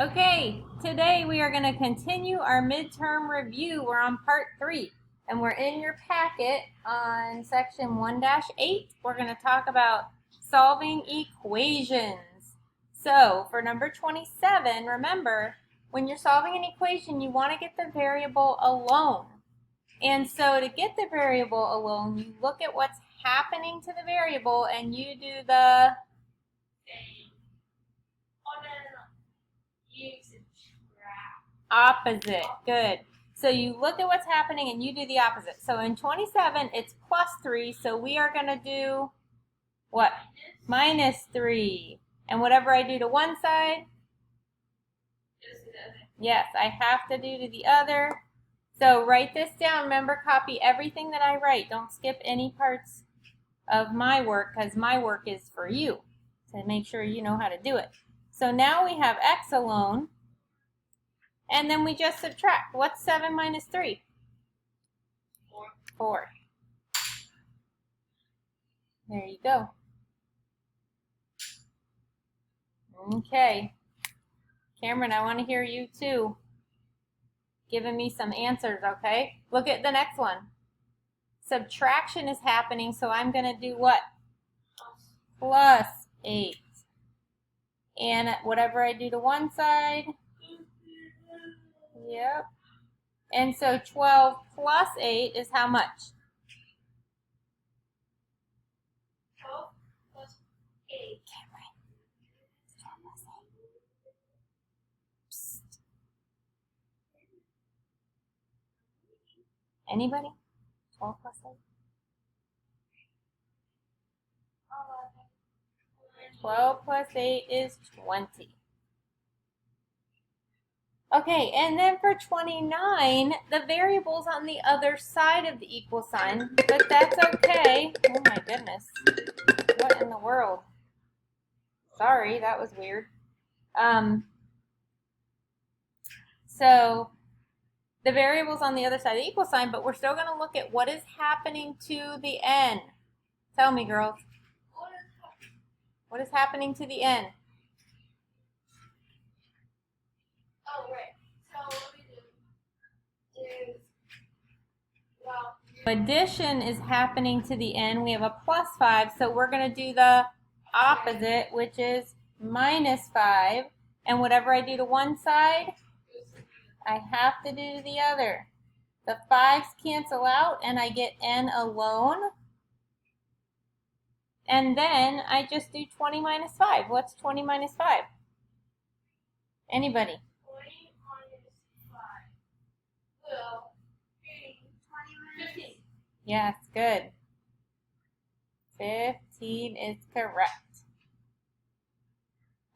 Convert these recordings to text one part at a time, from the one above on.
Okay, today we are going to continue our midterm review. We're on part 3, and we're in your packet on section 1-8. We're going to talk about solving equations. So, for number 27, remember, when you're solving an equation, you want to get the variable alone. And so, to get the variable alone, you look at what's happening to the variable, and you do the opposite. Good. So you look at what's happening and you do the opposite. So in 27, it's plus 3. So we are going to do what? Minus 3. And whatever I do to one side, yes, I have to do to the other. So write this down. Remember, copy everything that I write. Don't skip any parts of my work because my work is for you to make sure you know how to do it. So now we have x alone. And then we just subtract. What's 7 minus 3? 4. There you go. Okay. Cameron, I want to hear you too. Giving me some answers, okay? Look at the next one. Subtraction is happening, so I'm going to do what? Plus 8. And whatever I do to one side, yep. And so 12 plus 8 is how much? 12 plus 8. Anybody? 12 plus 8? 12 plus 8 is 20. Okay, and then for 29, the variable's on the other side of the equal sign, but that's okay. Oh my goodness. What in the world? Sorry, that was weird. So the variable's on the other side of the equal sign, but we're still going to look at what is happening to the n. Tell me, girls. What is happening to the n? Oh, right. So what we do is, Addition is happening to the n. We have a plus 5, so we're going to do the opposite, which is minus 5. And whatever I do to one side, I have to do to the other. The 5's cancel out, and I get n alone. And then I just do 20 minus 5. What's 20 minus 5? Anybody? 20 minus 5 will be 15. Yes, good. 15 is correct.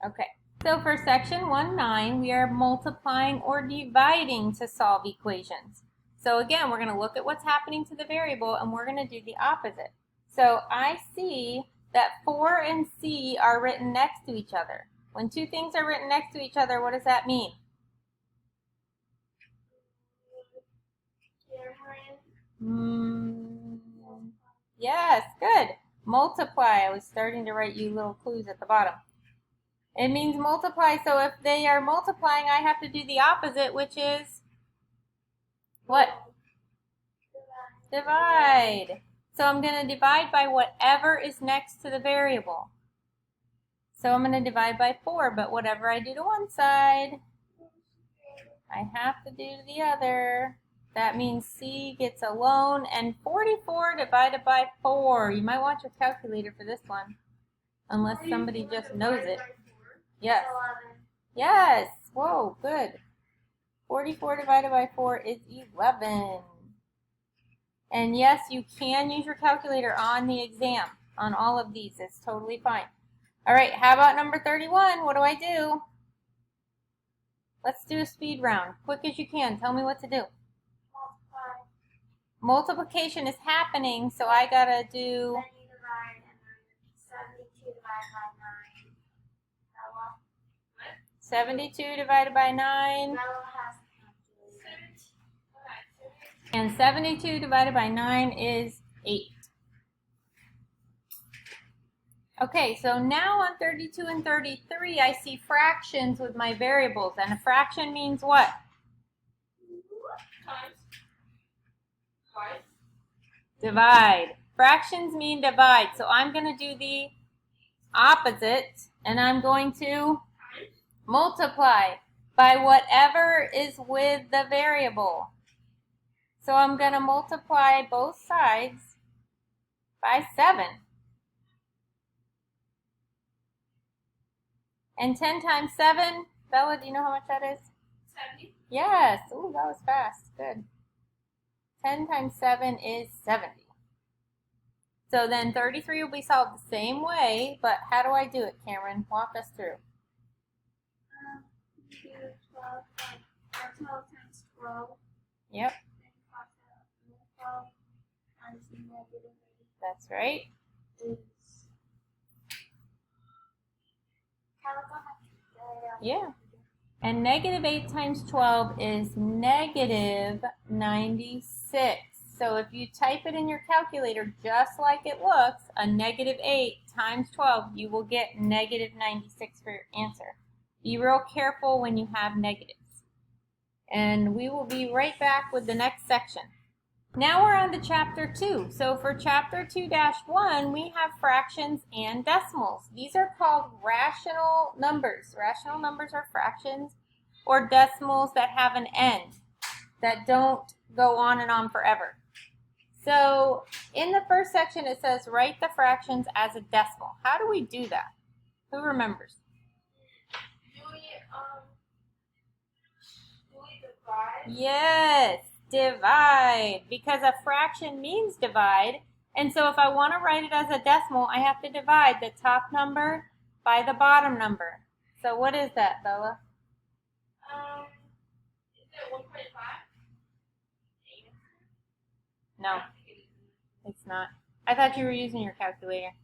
Okay. So for section 1-9, we are multiplying or dividing to solve equations. So again, we're going to look at what's happening to the variable, and we're going to do the opposite. So I see that 4 and C are written next to each other. When two things are written next to each other, what does that mean? Yes, good. Multiply. I was starting to write you little clues at the bottom. It means multiply, so if they are multiplying, I have to do the opposite, which is what? Divide. So I'm going to divide by whatever is next to the variable. So I'm going to divide by 4, but whatever I do to one side, I have to do to the other. That means C gets alone, and 44 divided by 4. You might want your calculator for this one, unless somebody just knows it. Yes. Yes. Whoa, good. 44 divided by 4 is 11. And yes, you can use your calculator on the exam, on all of these. It's totally fine. All right, how about number 31? What do I do? Let's do a speed round. Quick as you can. Tell me what to do. Multiplication is happening, so I got to do... 72 divided by 9. And 72 divided by 9 is 8. Okay, so now on 32 and 33, I see fractions with my variables. And a fraction means what? Times. Twice. Divide. Fractions mean divide. So I'm going to do the opposite, and I'm going to multiply by whatever is with the variable. So I'm going to multiply both sides by 7. And 10 times 7, Bella, do you know how much that is? 70. Yes. Ooh, that was fast. Good. 10 times 7 is 70. So then 33 will be solved the same way, but how do I do it, Cameron? Walk us through. You do 12 times 12. Yep, Then cross out 12 times negative that's right. is. Yeah. And negative 8 times 12 is negative 96. So if you type it in your calculator just like it looks, a negative 8 times 12, you will get negative 96 for your answer. Be real careful when you have negatives. And we will be right back with the next section. Now we're on to chapter 2. So for chapter 2-1, we have fractions and decimals. These are called rational numbers. Rational numbers are fractions or decimals that have an end, that don't go on and on forever. So in the first section, it says write the fractions as a decimal. How do we do that? Who remembers? Do we divide? Yes, divide, because a fraction means divide. And so if I want to write it as a decimal, I have to divide the top number by the bottom number. So what is that, Bella? Is it 1.5? No, it's not. I thought you were using your calculator.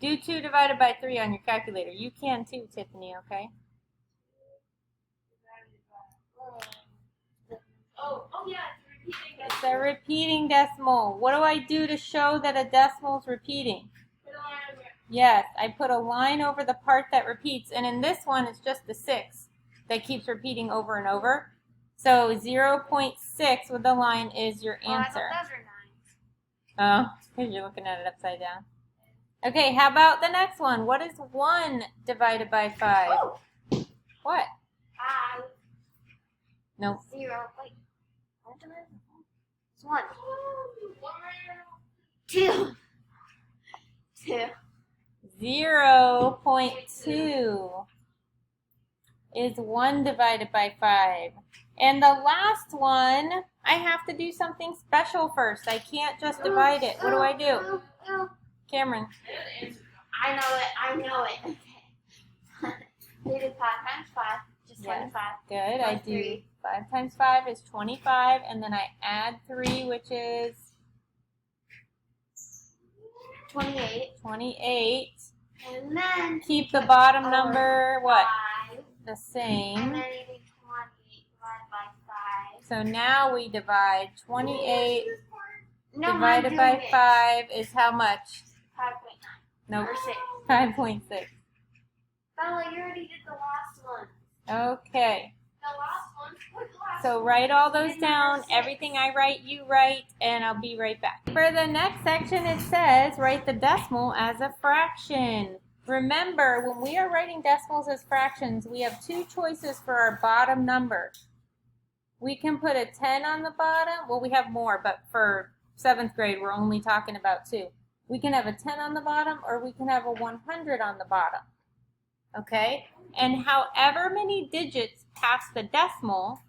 Do 2 divided by 3 on your calculator. You can too, Tiffany, okay? Oh yeah, It's a repeating decimal. What do I do to show that a decimal is repeating? Yes, I put a line over the part that repeats, and in this one, it's just the 6 that keeps repeating over and over. So 0.6 with the line is your answer. I thought those were 9s. Oh, because you're looking at it upside down. Okay, how about the next one? What is 1 divided by 5? Oh. What? 5. Nope. 0. Wait. It's 1. 2. 2. 0.2 is 1 divided by 5. And the last one, I have to do something special first. I can't just divide it. What do I do? Cameron. I know it. Okay. We do 5 times 5, just Yes. 25. Good. I Plus do 3. 5 times 5 is 25, and then I add 3, which is 28. 28. And then Keep the bottom our number, what? 5. The And same. then you do 28 divided by 5. So now we divide 28 No, divided I'm by doing it. 5 is how much? 5.9. Nope. Or 6. 5.6. Bella, you already did the last one. Okay. The last one? What's the last So one? write all those Did down. number 6. Everything I write, you write, and I'll be right back. For the next section, it says write the decimal as a fraction. Remember, when we are writing decimals as fractions, we have 2 choices for our bottom number. We can put a 10 on the bottom. Well, we have more, but for 7th grade, we're only talking about 2. We can have a 10 on the bottom, or we can have a 100 on the bottom. Okay? And however many digits past the decimal,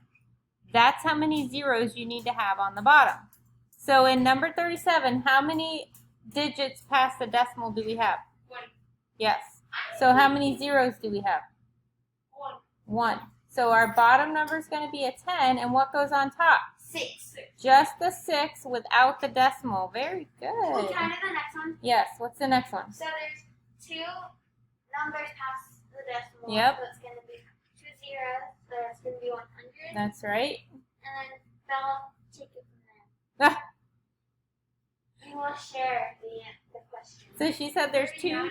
that's how many zeros you need to have on the bottom. So in number 37, how many digits past the decimal do we have? 1. Yes. So how many zeros do we have? 1. 1. So our bottom number is going to be a 10, and what goes on top? 6. Just the 6 without the decimal. Very good. Oh, can I do the next one? Yes. What's the next one? So there's 2 numbers past the decimal. Yep. So it's going to be 2 zeros. So it's going to be 100. That's right. And then Bella, take it from there. We will share the question. So she said there's 2. Okay.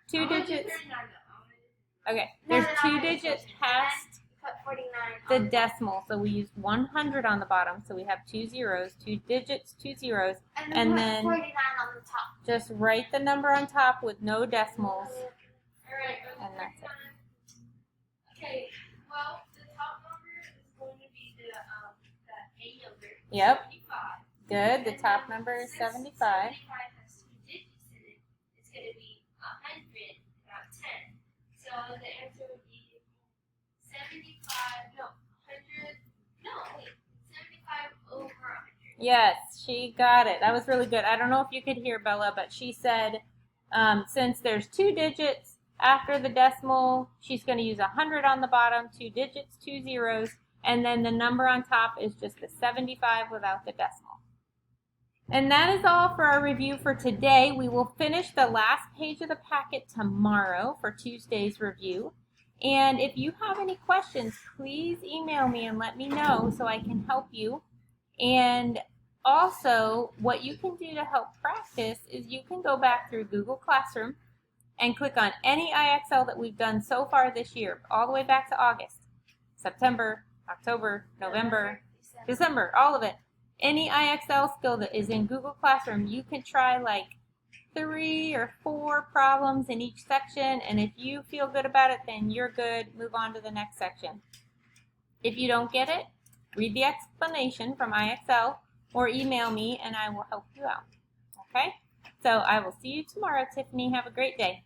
two digits. 39 Okay, No, there's no, two no, digits no. past Put 49 the on decimal, so we use 100 on the bottom, so we have 2 zeros, 2 digits, 2 zeros, and and put then 49 on the top. just write the number on top with no decimals, Alright, and that's it. Okay, well, the top number is going to be the A number. Yep. 75. Good, the And top then number is since 75. 75 has 2 digits in it, it's going to be 100, not 10. So the answer would be 75, no, 100, no, wait, 75 over 100. Yes, she got it. That was really good. I don't know if you could hear Bella, but she said since there's 2 digits after the decimal, she's going to use 100 on the bottom, 2 digits, 2 zeros, and then the number on top is just the 75 without the decimal. And that is all for our review for today. We will finish the last page of the packet tomorrow for Tuesday's review. And if you have any questions, please email me and let me know so I can help you. And also, what you can do to help practice is you can go back through Google Classroom and click on any IXL that we've done so far this year, all the way back to August, September, October, November, December, all of it. Any IXL skill that is in Google Classroom, you can try like 3 or 4 problems in each section, and if you feel good about it, then you're good. Move on to the next section. If you don't get it, read the explanation from IXL or email me and I will help you out. Okay? So I will see you tomorrow, Tiffany. Have a great day.